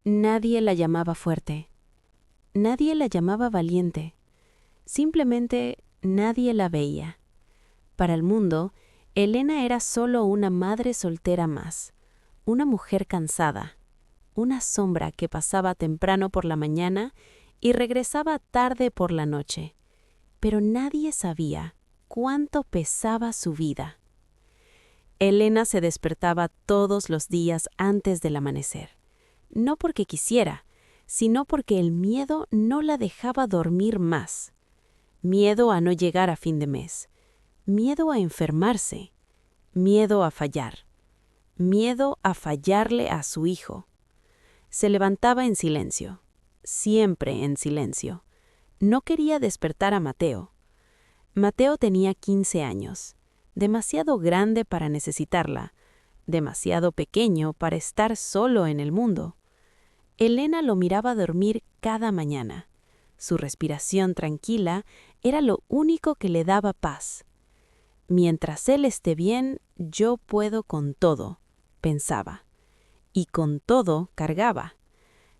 Nadie la llamaba fuerte. Nadie la llamaba valiente. Simplemente nadie la veía. Para el mundo, Elena era solo una madre soltera más, una mujer cansada, una sombra que pasaba temprano por la mañana y regresaba tarde por la noche. Pero nadie sabía cuánto pesaba su vida. Elena se despertaba todos los días antes del amanecer, no porque quisiera, sino porque el miedo no la dejaba dormir más. Miedo a no llegar a fin de mes, miedo a enfermarse, miedo a fallar, miedo a fallarle a su hijo. Se levantaba en silencio, siempre en silencio. No quería despertar a Mateo. Mateo tenía 15 años, demasiado grande para necesitarla, demasiado pequeño para estar solo en el mundo. Elena lo miraba dormir cada mañana. Su respiración tranquila era lo único que le daba paz. Mientras él esté bien, yo puedo con todo, pensaba. Y con todo cargaba.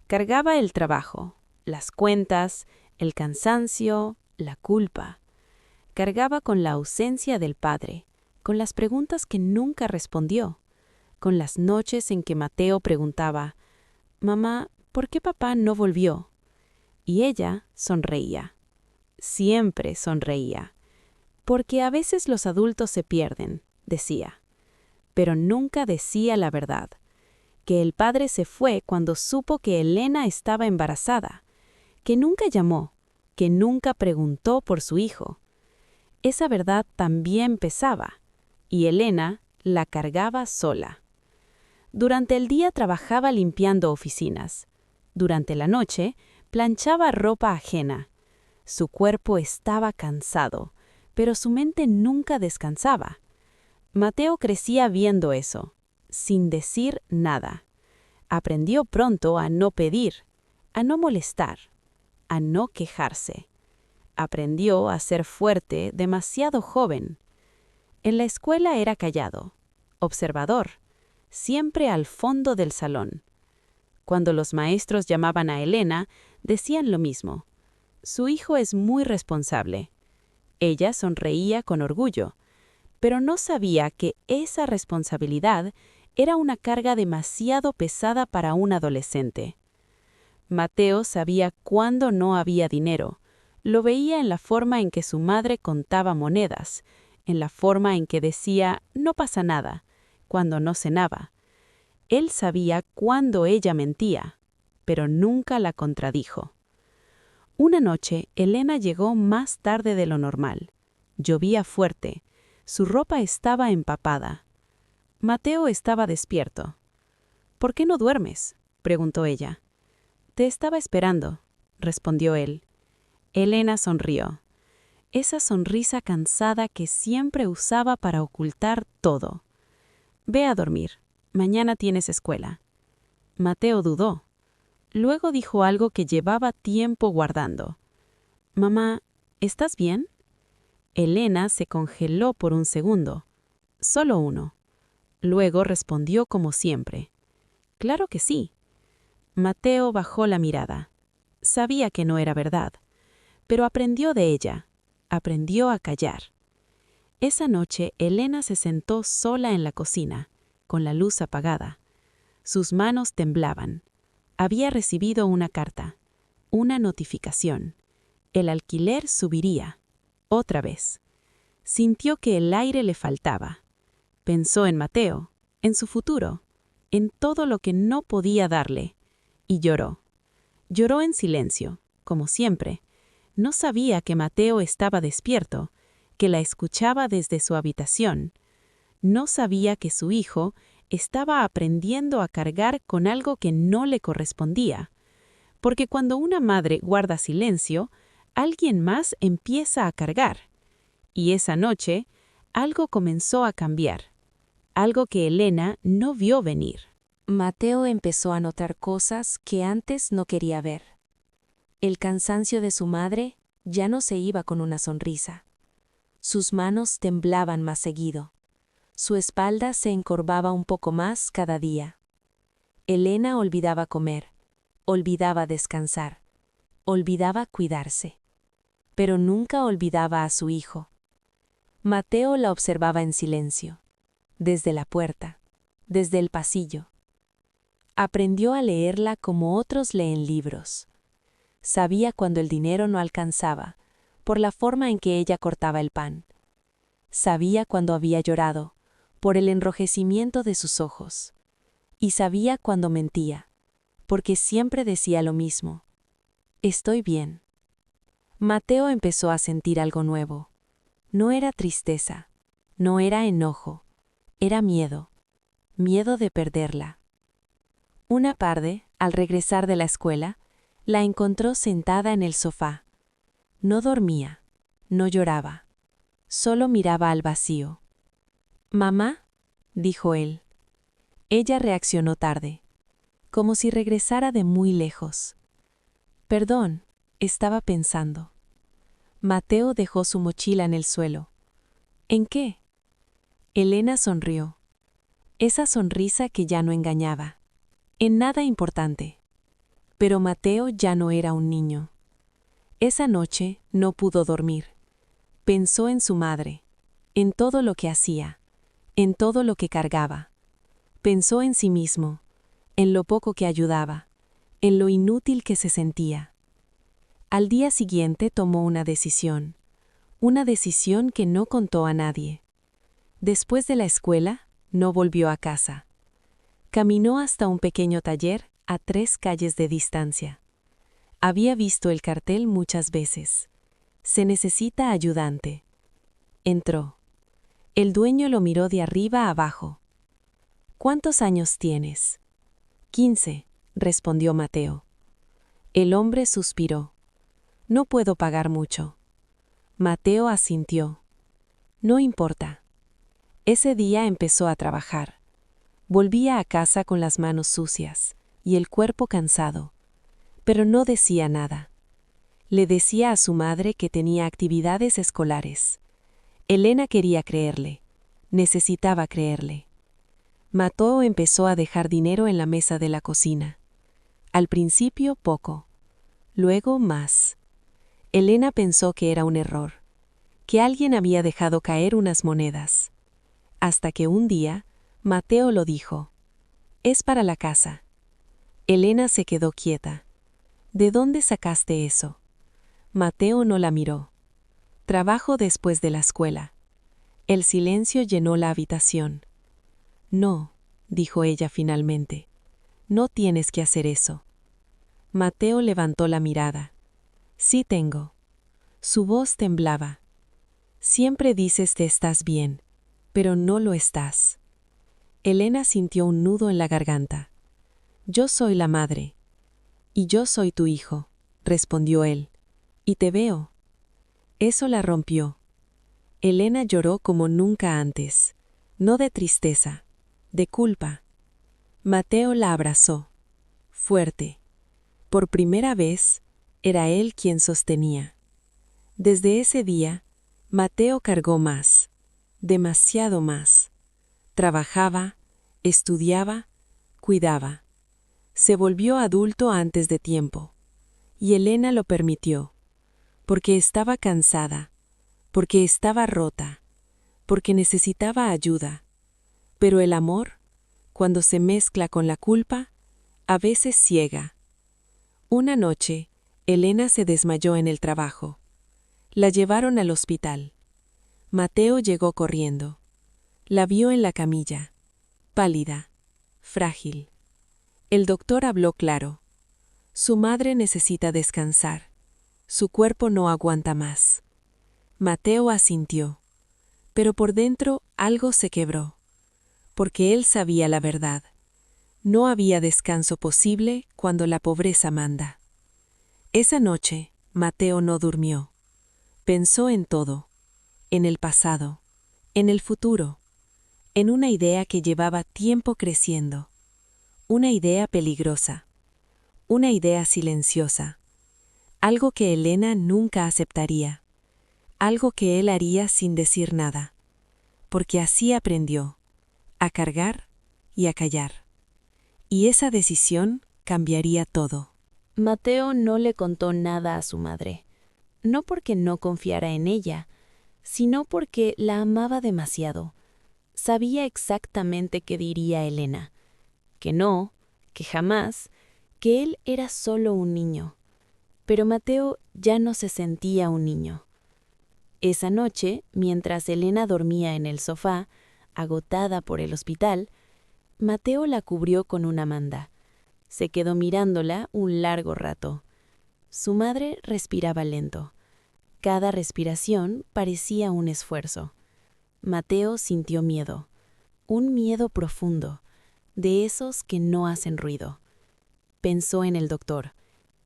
Cargaba el trabajo, las cuentas, el cansancio, la culpa. Cargaba con la ausencia del padre, con las preguntas que nunca respondió, con las noches en que Mateo preguntaba, «Mamá, ¿por qué papá no volvió?» Y ella sonreía. Siempre sonreía. Porque a veces los adultos se pierden, decía. Pero nunca decía la verdad. Que el padre se fue cuando supo que Elena estaba embarazada. Que nunca llamó. Que nunca preguntó por su hijo. Esa verdad también pesaba. Y Elena la cargaba sola. Durante el día trabajaba limpiando oficinas. Durante la noche planchaba ropa ajena. Su cuerpo estaba cansado, pero su mente nunca descansaba. Mateo crecía viendo eso, sin decir nada. Aprendió pronto a no pedir, a no molestar, a no quejarse. Aprendió a ser fuerte demasiado joven. En la escuela era callado, observador, siempre al fondo del salón. Cuando los maestros llamaban a Elena, decían lo mismo. Su hijo es muy responsable. Ella sonreía con orgullo, pero no sabía que esa responsabilidad era una carga demasiado pesada para un adolescente. Mateo sabía cuándo no había dinero. Lo veía en la forma en que su madre contaba monedas, en la forma en que decía «no pasa nada», cuando no cenaba. Él sabía cuándo ella mentía, pero nunca la contradijo. Una noche, Elena llegó más tarde de lo normal. Llovía fuerte. Su ropa estaba empapada. Mateo estaba despierto. «¿Por qué no duermes?», preguntó ella. «Te estaba esperando», respondió él. Elena sonrió. Esa sonrisa cansada que siempre usaba para ocultar todo. «Ve a dormir. Mañana tienes escuela». Mateo dudó. Luego dijo algo que llevaba tiempo guardando. «Mamá, ¿estás bien?» Elena se congeló por un segundo. Solo uno. Luego respondió como siempre. «Claro que sí». Mateo bajó la mirada. Sabía que no era verdad, pero aprendió de ella. Aprendió a callar. Esa noche, Elena se sentó sola en la cocina, con la luz apagada. Sus manos temblaban. Había recibido una carta, una notificación. El alquiler subiría. Otra vez. Sintió que el aire le faltaba. Pensó en Mateo, en su futuro, en todo lo que no podía darle, y lloró. Lloró en silencio, como siempre. No sabía que Mateo estaba despierto, que la escuchaba desde su habitación. No sabía que su hijo estaba aprendiendo a cargar con algo que no le correspondía. Porque cuando una madre guarda silencio, alguien más empieza a cargar. Y esa noche, algo comenzó a cambiar. Algo que Elena no vio venir. Mateo empezó a notar cosas que antes no quería ver. El cansancio de su madre ya no se iba con una sonrisa. Sus manos temblaban más seguido. Su espalda se encorvaba un poco más cada día. Elena olvidaba comer. olvidaba descansar, olvidaba cuidarse. Pero nunca olvidaba a su hijo. Mateo la observaba en silencio, desde la puerta, desde el pasillo. Aprendió a leerla como otros leen libros. Sabía cuando el dinero no alcanzaba, por la forma en que ella cortaba el pan. Sabía cuando había llorado, por el enrojecimiento de sus ojos. Y sabía cuando mentía, porque siempre decía lo mismo. Estoy bien. Mateo empezó a sentir algo nuevo. No era tristeza, no era enojo, era miedo. Miedo de perderla. Una tarde, al regresar de la escuela, la encontró sentada en el sofá. No dormía, no lloraba, solo miraba al vacío. «Mamá», dijo él. Ella reaccionó tarde, como si regresara de muy lejos. «Perdón», estaba pensando. Mateo dejó su mochila en el suelo. «¿En qué?». Elena sonrió. Esa sonrisa que ya no engañaba. En nada importante. Pero Mateo ya no era un niño. Esa noche no pudo dormir. Pensó en su madre, en todo lo que hacía, en todo lo que cargaba. Pensó en sí mismo, en lo poco que ayudaba, en lo inútil que se sentía. Al día siguiente tomó una decisión que no contó a nadie. Después de la escuela, no volvió a casa. Caminó hasta un pequeño taller a 3 calles de distancia. Había visto el cartel muchas veces. Se necesita ayudante. Entró. El dueño lo miró de arriba a abajo. «¿Cuántos años tienes?» «15», respondió Mateo. El hombre suspiró. «No puedo pagar mucho». Mateo asintió. «No importa». Ese día empezó a trabajar. Volvía a casa con las manos sucias y el cuerpo cansado, pero no decía nada. Le decía a su madre que tenía actividades escolares. Elena quería creerle, necesitaba creerle. Mateo empezó a dejar dinero en la mesa de la cocina. Al principio poco, luego más. Elena pensó que era un error, que alguien había dejado caer unas monedas. Hasta que un día, Mateo lo dijo. «Es para la casa». Elena se quedó quieta. «¿De dónde sacaste eso?» Mateo no la miró. «Trabajo después de la escuela». El silencio llenó la habitación. «No», dijo ella finalmente. «No tienes que hacer eso». Mateo levantó la mirada. «Sí tengo». Su voz temblaba. «Siempre dices que estás bien, pero no lo estás». Elena sintió un nudo en la garganta. «Yo soy la madre». «Y yo soy tu hijo», respondió él. «Y te veo». Eso la rompió. Elena lloró como nunca antes, no de tristeza, de culpa. Mateo la abrazó, fuerte. Por primera vez, era él quien sostenía. Desde ese día, Mateo cargó más, demasiado más. Trabajaba, estudiaba, cuidaba. Se volvió adulto antes de tiempo. Y Elena lo permitió, porque estaba cansada, porque estaba rota, porque necesitaba ayuda. Pero el amor, cuando se mezcla con la culpa, a veces ciega. Una noche, Elena se desmayó en el trabajo. La llevaron al hospital. Mateo llegó corriendo. La vio en la camilla, pálida, frágil. El doctor habló claro. Su madre necesita descansar. Su cuerpo no aguanta más. Mateo asintió. Pero por dentro algo se quebró. Porque él sabía la verdad. No había descanso posible cuando la pobreza manda. Esa noche, Mateo no durmió. Pensó en todo. En el pasado. En el futuro. En una idea que llevaba tiempo creciendo. Una idea peligrosa. Una idea silenciosa. Algo que Elena nunca aceptaría. Algo que él haría sin decir nada. Porque así aprendió. A cargar y a callar. Y esa decisión cambiaría todo. Mateo no le contó nada a su madre, no porque no confiara en ella, sino porque la amaba demasiado. Sabía exactamente qué diría Elena, que no, que jamás, que él era solo un niño. Pero Mateo ya no se sentía un niño. Esa noche, mientras Elena dormía en el sofá, agotada por el hospital, Mateo la cubrió con una manta. Se quedó mirándola un largo rato. Su madre respiraba lento. Cada respiración parecía un esfuerzo. Mateo sintió miedo, un miedo profundo, de esos que no hacen ruido. Pensó en el doctor,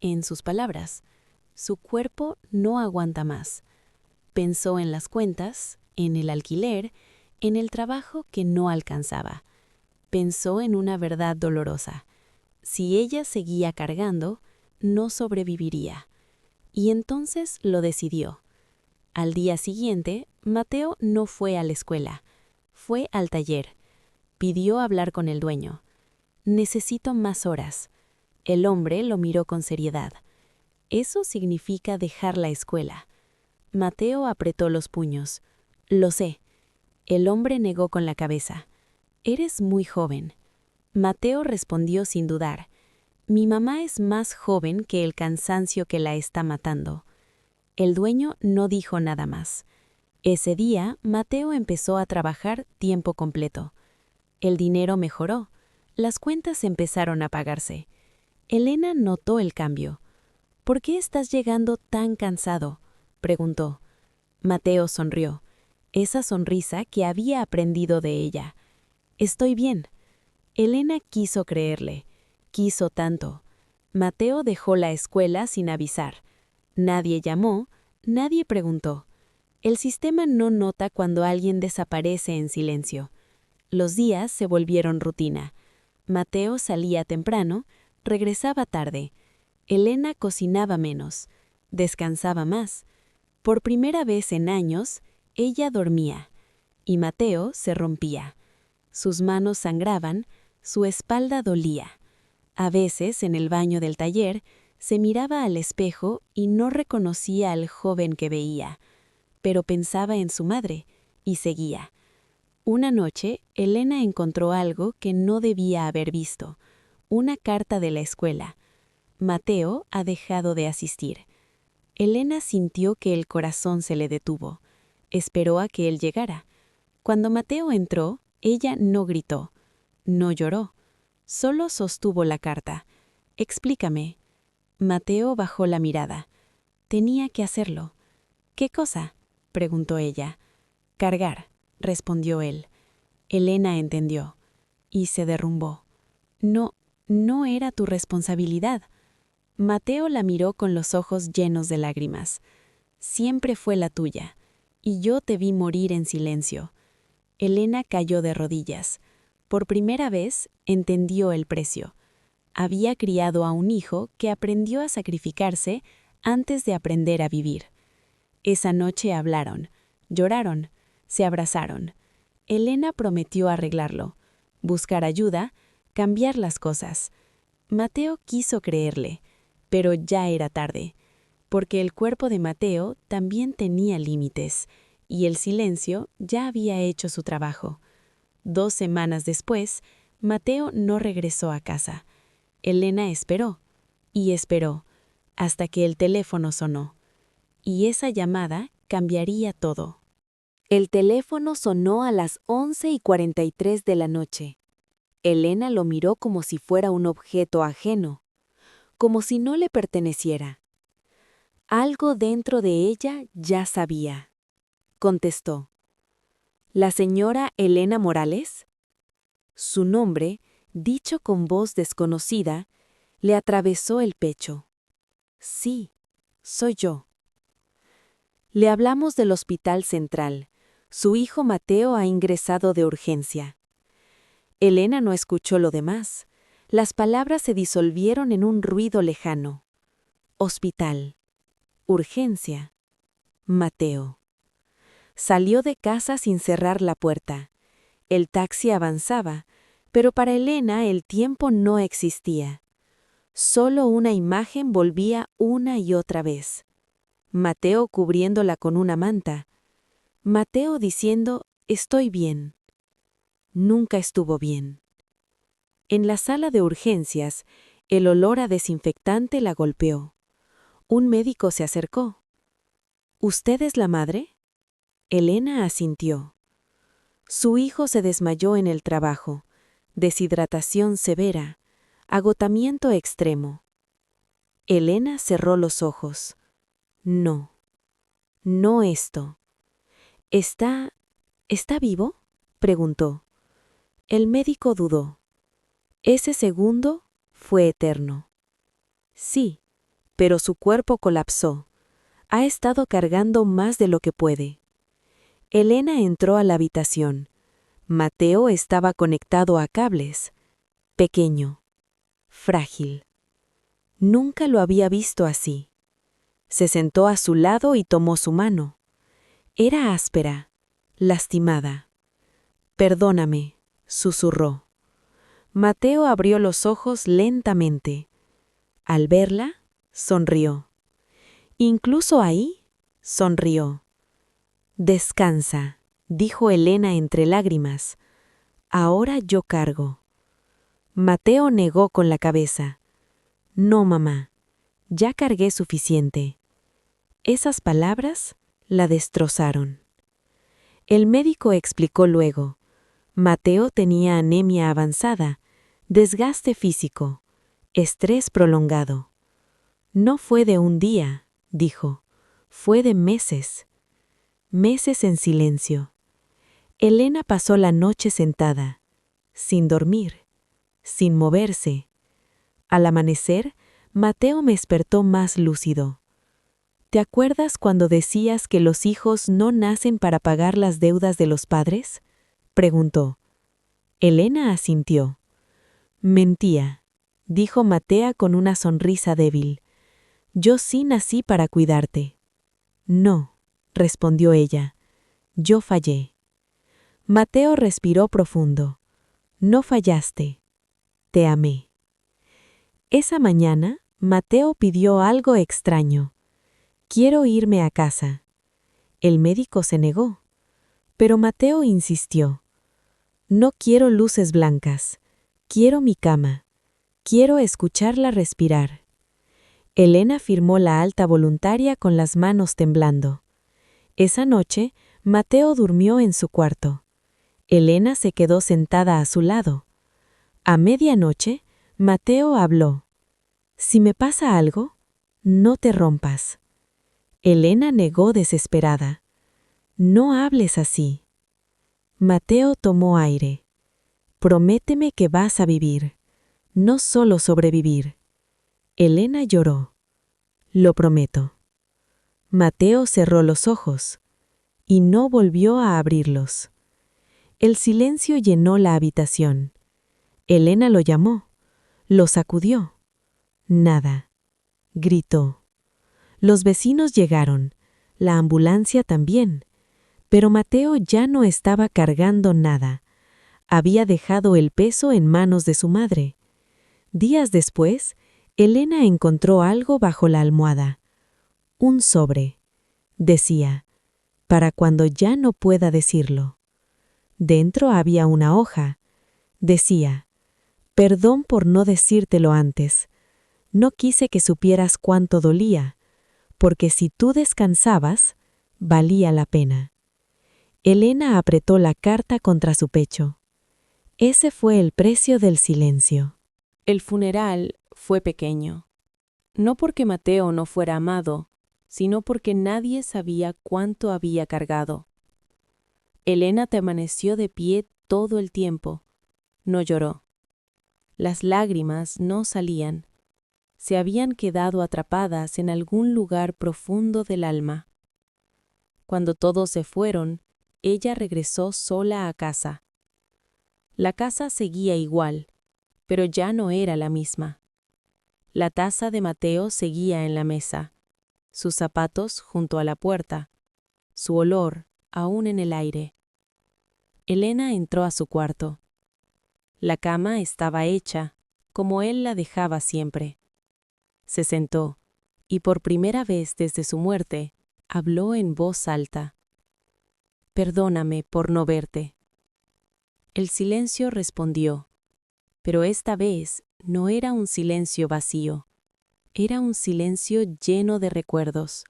en sus palabras. Su cuerpo no aguanta más. Pensó en las cuentas, en el alquiler, en el trabajo que no alcanzaba. Pensó en una verdad dolorosa. Si ella seguía cargando, no sobreviviría. Y entonces lo decidió. Al día siguiente, Mateo no fue a la escuela. Fue al taller. Pidió hablar con el dueño. Necesito más horas. El hombre lo miró con seriedad. Eso significa dejar la escuela. Mateo apretó los puños. Lo sé. El hombre negó con la cabeza. Eres muy joven. Mateo respondió sin dudar. Mi mamá es más joven que el cansancio que la está matando. El dueño no dijo nada más. Ese día, Mateo empezó a trabajar tiempo completo. El dinero mejoró. Las cuentas empezaron a pagarse. Elena notó el cambio. ¿Por qué estás llegando tan cansado?, preguntó. Mateo sonrió. Esa sonrisa que había aprendido de ella. Estoy bien. Elena quiso creerle. Quiso tanto. Mateo dejó la escuela sin avisar. Nadie llamó, nadie preguntó. El sistema no nota cuando alguien desaparece en silencio. Los días se volvieron rutina. Mateo salía temprano, regresaba tarde. Elena cocinaba menos, descansaba más. Por primera vez en años, ella dormía. Y Mateo se rompía. Sus manos sangraban, su espalda dolía. A veces, en el baño del taller, se miraba al espejo y no reconocía al joven que veía, pero pensaba en su madre y seguía. Una noche, Elena encontró algo que no debía haber visto, una carta de la escuela. Mateo ha dejado de asistir. Elena sintió que el corazón se le detuvo. Esperó a que él llegara. Cuando Mateo entró, ella no gritó, no lloró, solo sostuvo la carta. Explícame. Mateo bajó la mirada. Tenía que hacerlo. ¿Qué cosa?, preguntó ella. Cargar, respondió él. Elena entendió. Y se derrumbó. No era tu responsabilidad. Mateo la miró con los ojos llenos de lágrimas. Siempre fue la tuya, y yo te vi morir en silencio. Elena cayó de rodillas. Por primera vez entendió el precio. Había criado a un hijo que aprendió a sacrificarse antes de aprender a vivir. Esa noche hablaron, lloraron, se abrazaron. Elena prometió arreglarlo, buscar ayuda, cambiar las cosas. Mateo quiso creerle, pero ya era tarde, porque el cuerpo de Mateo también tenía límites, y el silencio ya había hecho su trabajo. 2 semanas después, Mateo no regresó a casa. Elena esperó, y esperó, hasta que el teléfono sonó. Y esa llamada cambiaría todo. El teléfono sonó a las 11:43 de la noche. Elena lo miró como si fuera un objeto ajeno, como si no le perteneciera. Algo dentro de ella ya sabía. Contestó. ¿La señora Elena Morales? Su nombre, dicho con voz desconocida, le atravesó el pecho. Sí, soy yo. Le hablamos del Hospital Central. Su hijo Mateo ha ingresado de urgencia. Elena no escuchó lo demás. Las palabras se disolvieron en un ruido lejano. Hospital. Urgencia. Mateo. Salió de casa sin cerrar la puerta. El taxi avanzaba, pero para Elena el tiempo no existía. Solo una imagen volvía una y otra vez. Mateo cubriéndola con una manta. Mateo diciendo, «Estoy bien». Nunca estuvo bien. En la sala de urgencias, el olor a desinfectante la golpeó. Un médico se acercó. «¿Usted es la madre?» Elena asintió. Su hijo se desmayó en el trabajo. Deshidratación severa. Agotamiento extremo. Elena cerró los ojos. No. No esto. ¿Está vivo?», preguntó. El médico dudó. Ese segundo fue eterno. Sí, pero su cuerpo colapsó. Ha estado cargando más de lo que puede. Elena entró a la habitación. Mateo estaba conectado a cables. Pequeño. Frágil. Nunca lo había visto así. Se sentó a su lado y tomó su mano. Era áspera, lastimada. «Perdóname», susurró. Mateo abrió los ojos lentamente. Al verla, sonrió. Incluso ahí, sonrió. «Descansa», dijo Elena entre lágrimas. «Ahora yo cargo». Mateo negó con la cabeza. «No, mamá, ya cargué suficiente». Esas palabras la destrozaron. El médico explicó luego. Mateo tenía anemia avanzada, desgaste físico, estrés prolongado. «No fue de un día», dijo, «fue de meses». Meses en silencio. Elena pasó la noche sentada, sin dormir, sin moverse. Al amanecer, Mateo me despertó más lúcido. «¿Te acuerdas cuando decías que los hijos no nacen para pagar las deudas de los padres?», preguntó. Elena asintió. «Mentía», dijo Mateo con una sonrisa débil. «Yo sí nací para cuidarte». «No», respondió ella. «Yo fallé». Mateo respiró profundo. «No fallaste. Te amé». Esa mañana, Mateo pidió algo extraño. «Quiero irme a casa». El médico se negó. Pero Mateo insistió. «No quiero luces blancas. Quiero mi cama. Quiero escucharla respirar». Elena firmó la alta voluntaria con las manos temblando. Esa noche, Mateo durmió en su cuarto. Elena se quedó sentada a su lado. A medianoche, Mateo habló. «Si me pasa algo, no te rompas». Elena negó desesperada. «No hables así». Mateo tomó aire. «Prométeme que vas a vivir, no solo sobrevivir». Elena lloró. «Lo prometo». Mateo cerró los ojos y no volvió a abrirlos. El silencio llenó la habitación. Elena lo llamó, lo sacudió. Nada. Gritó. Los vecinos llegaron, la ambulancia también, pero Mateo ya no estaba cargando nada. Había dejado el peso en manos de su madre. Días después, Elena encontró algo bajo la almohada. Un sobre. Decía, para cuando ya no pueda decirlo. Dentro había una hoja. Decía, perdón por no decírtelo antes. No quise que supieras cuánto dolía, porque si tú descansabas, valía la pena. Elena apretó la carta contra su pecho. Ese fue el precio del silencio. El funeral fue pequeño. No porque Mateo no fuera amado, sino porque nadie sabía cuánto había cargado. Elena permaneció de pie todo el tiempo. No lloró. Las lágrimas no salían. Se habían quedado atrapadas en algún lugar profundo del alma. Cuando todos se fueron, ella regresó sola a casa. La casa seguía igual, pero ya no era la misma. La taza de Mateo seguía en la mesa, sus zapatos junto a la puerta, su olor aún en el aire. Elena entró a su cuarto. La cama estaba hecha, como él la dejaba siempre. Se sentó, y por primera vez desde su muerte, habló en voz alta. «Perdóname por no verte». El silencio respondió, pero esta vez no era un silencio vacío, era un silencio lleno de recuerdos.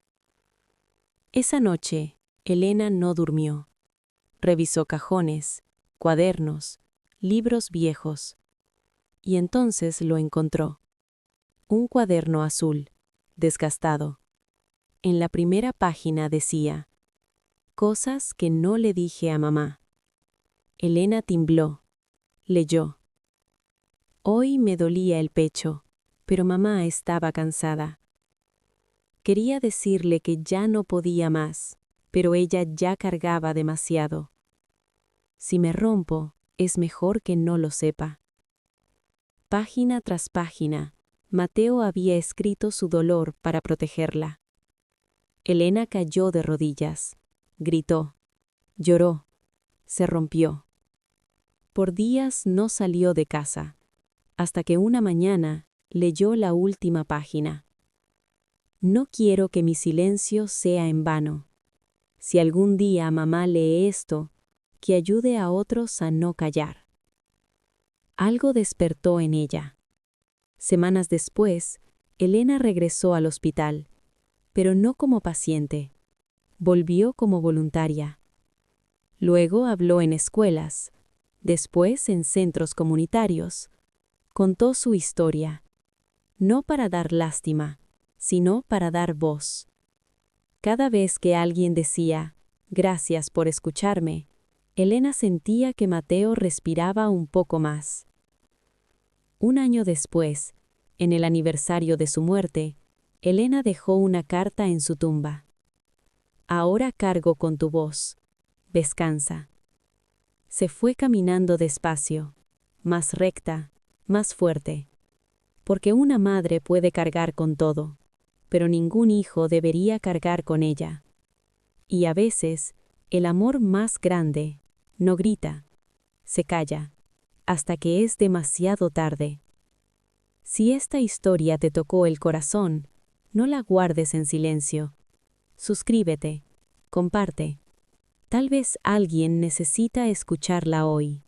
Esa noche, Elena no durmió. Revisó cajones, cuadernos, libros viejos. Y entonces lo encontró. Un cuaderno azul, desgastado. En la primera página decía: «Cosas que no le dije a mamá». Elena tembló. Leyó: «Hoy me dolía el pecho, pero mamá estaba cansada. Quería decirle que ya no podía más, pero ella ya cargaba demasiado. Si me rompo, es mejor que no lo sepa». Página tras página, Mateo había escrito su dolor para protegerla. Elena cayó de rodillas, gritó, lloró, se rompió. Por días no salió de casa, hasta que una mañana leyó la última página. «No quiero que mi silencio sea en vano. Si algún día mamá lee esto, que ayude a otros a no callar». Algo despertó en ella. Semanas después, Elena regresó al hospital, pero no como paciente. Volvió como voluntaria. Luego habló en escuelas, después en centros comunitarios. Contó su historia, no para dar lástima, sino para dar voz. Cada vez que alguien decía, «Gracias por escucharme», Elena sentía que Mateo respiraba un poco más. Un año después, en el aniversario de su muerte, Elena dejó una carta en su tumba. «Ahora cargo con tu voz. Descansa». Se fue caminando despacio, más recta, más fuerte. Porque una madre puede cargar con todo, pero ningún hijo debería cargar con ella. Y a veces, el amor más grande no grita, se calla, hasta que es demasiado tarde. Si esta historia te tocó el corazón, no la guardes en silencio. Suscríbete, comparte. Tal vez alguien necesita escucharla hoy.